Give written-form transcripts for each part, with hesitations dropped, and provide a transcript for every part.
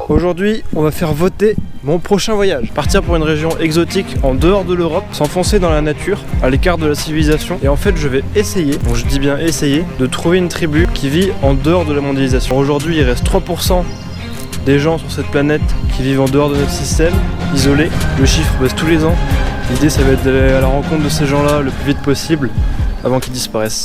Aujourd'hui, on va faire voter mon prochain voyage. Partir pour une région exotique en dehors de l'Europe, s'enfoncer dans la nature, à l'écart de la civilisation. Et en fait, je vais essayer, bon je dis bien essayer, de trouver une tribu qui vit en dehors de la mondialisation. Aujourd'hui, il reste 3% des gens sur cette planète qui vivent en dehors de notre système, isolés. Le chiffre baisse tous les ans. L'idée, ça va être d'aller à la rencontre de ces gens-là le plus vite possible avant qu'ils disparaissent.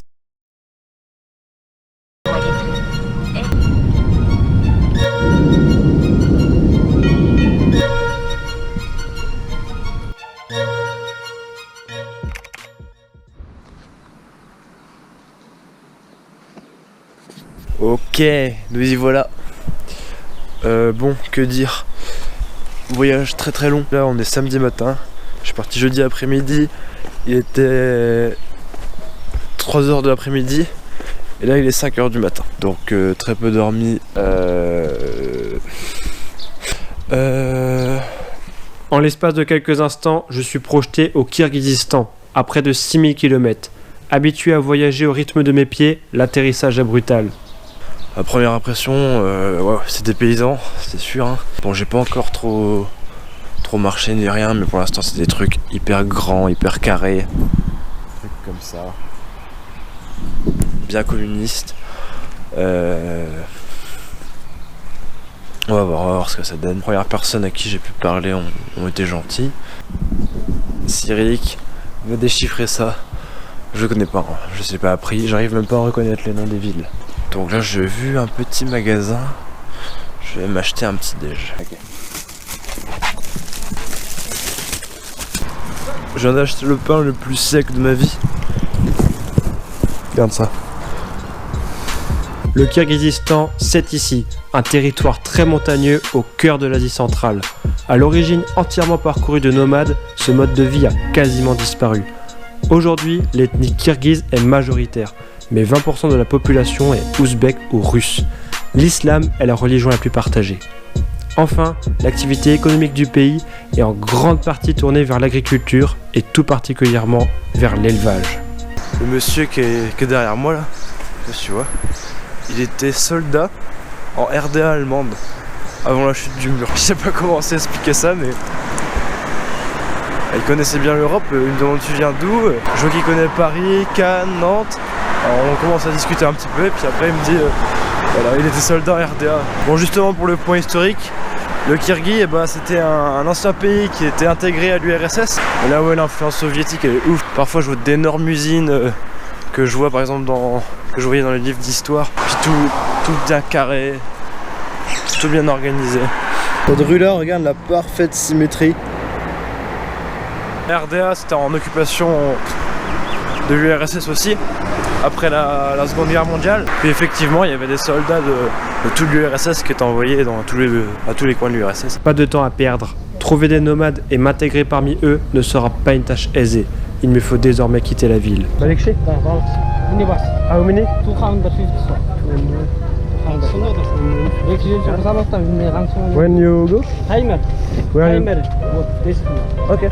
Ok, nous y voilà. Bon, que dire. Voyage très très long. Là, on est samedi matin. Je suis parti jeudi après-midi. Il était 3h de l'après-midi. Et là, il est 5h du matin. Donc, très peu dormi. En l'espace de quelques instants, je suis projeté au Kirghizistan, à près de 6000 km. Habitué à voyager au rythme de mes pieds, l'atterrissage est brutal. La première impression, ouais, c'est des paysans, c'est sûr. Hein. Bon, j'ai pas encore trop marché ni rien, mais pour l'instant, c'est des trucs hyper grands, hyper carrés. Trucs comme ça. Bien communistes. On va voir ce que ça donne. Les premières personnes à qui j'ai pu parler ont été gentils. Cyric va déchiffrer ça. Je connais pas, je sais pas appris, j'arrive même pas à reconnaître les noms des villes. Donc là j'ai vu un petit magasin, je vais m'acheter un petit déj. Okay. Je viens d'acheter le pain le plus sec de ma vie. Regarde ça. Le Kirghizistan, c'est ici, un territoire très montagneux au cœur de l'Asie centrale. À l'origine entièrement parcouru de nomades, ce mode de vie a quasiment disparu. Aujourd'hui, l'ethnie kirghize est majoritaire, mais 20% de la population est ouzbek ou russe. L'islam est la religion la plus partagée. Enfin, l'activité économique du pays est en grande partie tournée vers l'agriculture et tout particulièrement vers l'élevage. Le monsieur qui est derrière moi là, tu vois, il était soldat en RDA allemande avant la chute du mur. Je sais pas comment c'est expliquer ça, mais il connaissait bien l'Europe. Il me demande tu viens d'où. Je vois qu'il connaît Paris, Cannes, Nantes. Alors on commence à discuter un petit peu et puis après il me dit voilà, il était soldat en RDA. Bon, justement, pour le point historique, le Kirghiz, c'était un ancien pays qui était intégré à l'URSS. Et là où l'influence soviétique elle est ouf. Parfois je vois d'énormes usines que je vois par exemple que je voyais dans les livres d'histoire. Puis tout bien carré, tout bien organisé. Cette rue là, regarde la parfaite symétrie. RDA c'était en occupation de l'URSS aussi, après la Seconde Guerre mondiale. Puis effectivement il y avait des soldats de tout l'URSS qui étaient envoyés à tous les coins de l'URSS. Pas de temps à perdre. Trouver des nomades et m'intégrer parmi eux ne sera pas une tâche aisée. Il me faut désormais quitter la ville. When you go? Timer. Okay.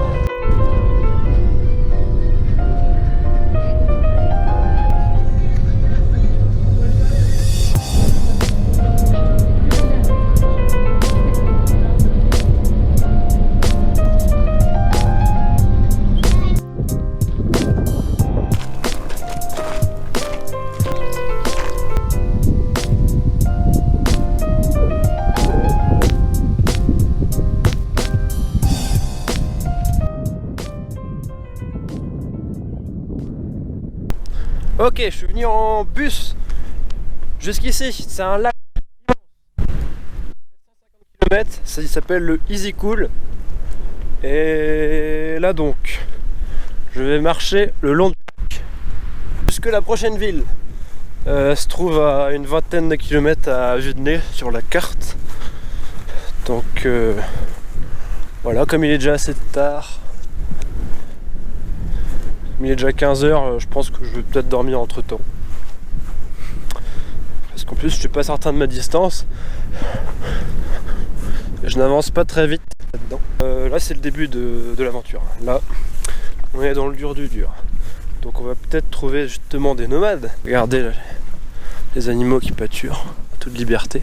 Ok, je suis venu en bus jusqu'ici, c'est un lac 750 km, ça s'appelle le Easy Cool. Et là donc, je vais marcher le long du lac jusque la prochaine ville. Elle se trouve à une vingtaine de kilomètres à vue de nez sur la carte. Donc voilà, comme il est déjà assez tard, il est déjà 15h, je pense que je vais peut-être dormir entre temps. Parce qu'en plus je suis pas certain de ma distance. Je n'avance pas très vite là-dedans. Là c'est le début de l'aventure. Là on est dans le dur du dur. Donc on va peut-être trouver justement des nomades. Regardez là, les animaux qui pâturent à toute liberté.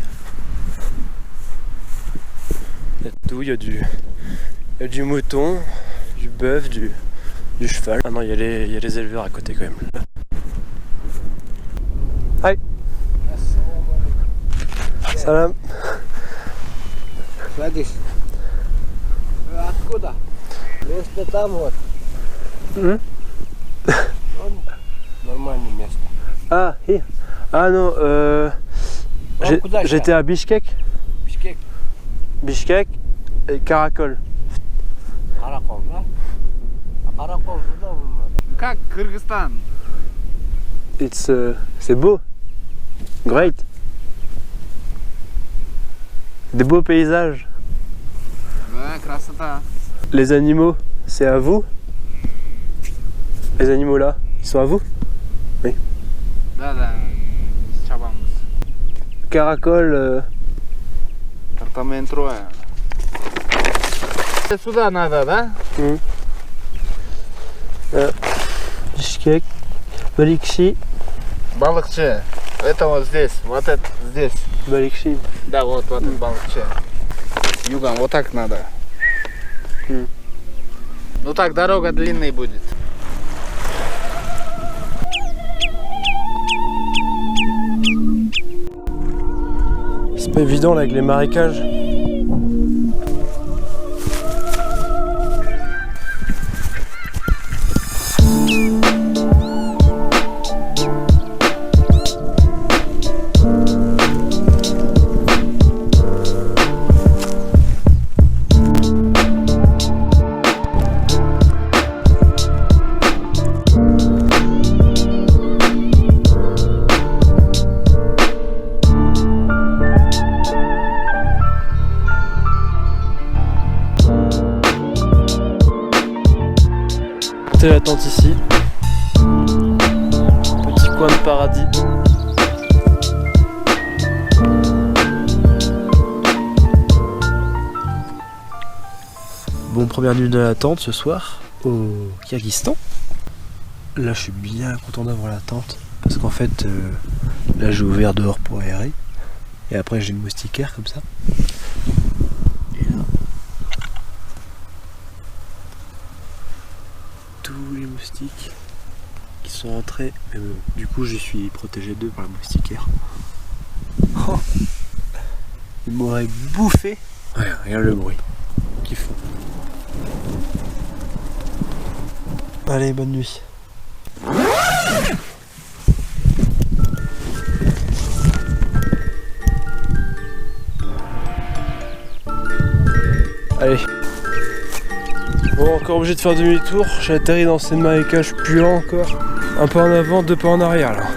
Il y a tout, il y a du mouton, du bœuf, du cheval. Ah non, il y a les éleveurs à côté quand même. Hi. Salam. Садись. Откуда? Место там вот. Нормальное место. Ah, here. Ah non, j'étais à Bishkek. Бишкек. Bishkek et Karakol. Каракол, да? А Каракол туда надо. Как Кыргызстан? C'est beau. Great. Des beaux paysages. Да, красота. Les animaux, c'est à vous? Les animaux là, ils sont à vous? Да, чабамыз. Karakol, Апартамент трое. Сюда надо, да? Bishkek, Balikshi, Балыкчы. Это вот здесь, вот это здесь. Balikshi. Да, вот этот балыкчы. Югом, вот так надо. Ну так дорога длинная будет. C'est pas évident là avec les marécages. La tente ici, petit coin de paradis. Bon, première nuit de la tente ce soir au Kyrgyzstan. Là je suis bien content d'avoir la tente parce qu'en fait là j'ai ouvert dehors pour aérer et après j'ai une moustiquaire comme ça. Tous les moustiques qui sont rentrés, mais bon, du coup je suis protégé d'eux par la moustiquaire. Oh, ils m'auraient bouffé. Ouais, regarde le bruit qu'ils font. Allez, bonne nuit. Allez. Bon, encore obligé de faire demi-tour, j'ai atterri dans ces marécages puants encore. Un pas en avant, deux pas en arrière là.